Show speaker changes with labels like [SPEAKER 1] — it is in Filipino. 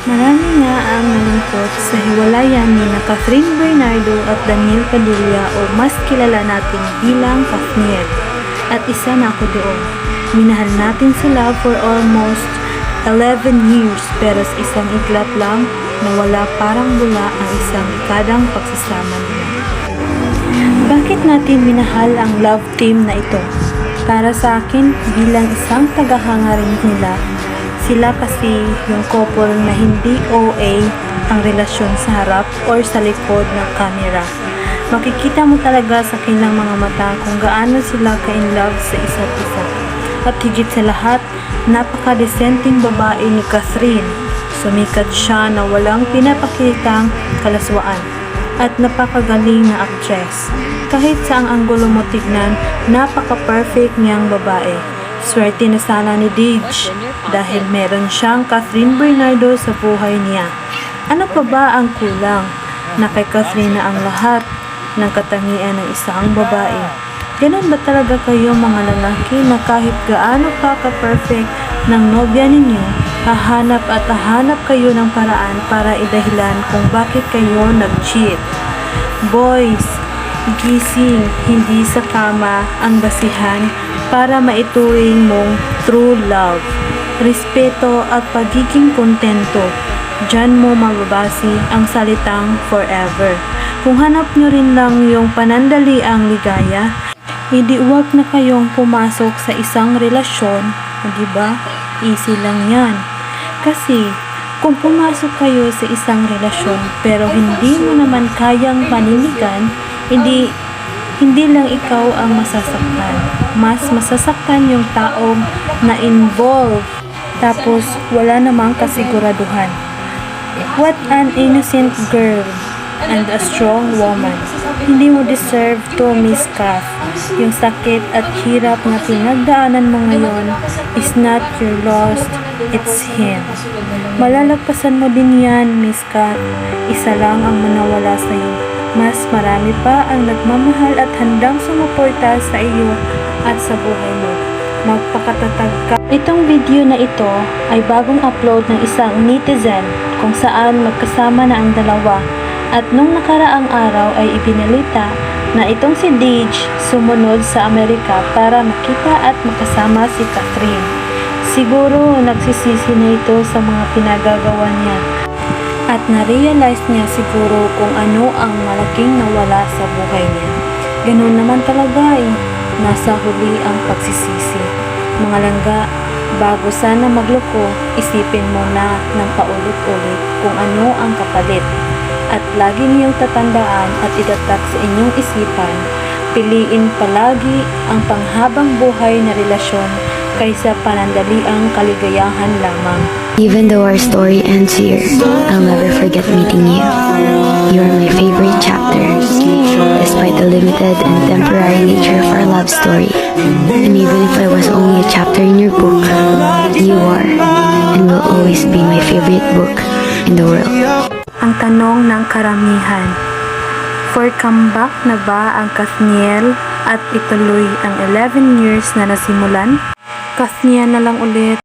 [SPEAKER 1] Marami nga ang nalungkot sa hiwalayan ni Kathryn Bernardo at Daniel Padilla o mas kilala natin bilang Kathniel. At isa na ako doon. Minahal natin sila for almost 11 years pero sa isang iglap lang nawala parang bula ang isang ikadang pagsasama nila. Bakit natin minahal ang love team na ito? Para sa akin, bilang isang tagahanga rin nila, sila kasi yung couple na hindi OA ang relasyon sa harap or sa likod ng camera. Makikita mo talaga sa kanilang mga mata kung gaano sila ka-in love sa isa't isa. At higit sa lahat, napaka-desenting babae ni Kathryn. Sumikat siya na walang pinapakitang kalaswaan at napakagaling na actress. Kahit saang anggulo mo tignan, napaka-perfect niyang babae. Swerte na sana ni Deej dahil meron siyang Kathryn Bernardo sa buhay niya. Ano pa ba ang kulang? Na kay Kathryn na ang lahat ng katangian ng isang babae. Ganon ba talaga kayo mga lalaki na kahit gaano pa ka-perfect ng nobya ninyo, hahanap at hahanap kayo ng paraan para idahilan kung bakit kayo nag-cheat? Boys, gising, hindi sa kama ang basihan para maituring mong true love, respeto at pagiging kontento. Diyan mo mababasi ang salitang forever. Kung hanap nyo rin lang yung panandaliang ligaya, hindi huwag na kayong pumasok sa isang relasyon, di ba? Easy lang yan. Kasi kung pumasok kayo sa isang relasyon pero hindi mo naman kayang paninigan, hindi lang ikaw ang masasaktan. Mas masasaktan yung taong na-involve tapos wala namang kasiguraduhan. What an innocent girl and a strong woman. Hindi mo deserve to miss Kath. Yung sakit at hirap na pinagdaanan mo ngayon is not your loss, it's him. Malalagpasan mo din yan, Miss Kath. Isa lang ang manawala sa'yo. Mas marami pa ang nagmamahal at handang sumuporta sa iyo at sa buhay mo. Magpakatatag ka. Itong video na ito ay bagong upload ng isang netizen kung saan magkasama na ang dalawa. At nung nakaraang araw ay ibinalita na itong si Deej sumunod sa Amerika para makita at makasama si Kathryn. Siguro nagsisisi na ito sa mga pinagagawa niya. At na-realize niya siguro kung ano ang malaking nawala sa buhay niya. Ganun naman talaga eh. Nasa huli ang pagsisisi. Mga langga, bago sana magloko, isipin mo na ng paulit-ulit kung ano ang kapalit. At lagi niyong tatandaan at itatak sa inyong isipan, piliin palagi ang panghabang buhay na relasyon kaysa panandaliang kaligayahan lamang.
[SPEAKER 2] Even though our story ends here, I'll never forget meeting you. You are my favorite chapter, despite the limited and temporary nature of our love story. And even if I was only a chapter in your book, you are and will always be my favorite book in the world.
[SPEAKER 1] Ang tanong ng karamihan, for comeback na ba ang Kathniel at ituloy ang 11 years na nasimulan? Kathniel na lang ulit.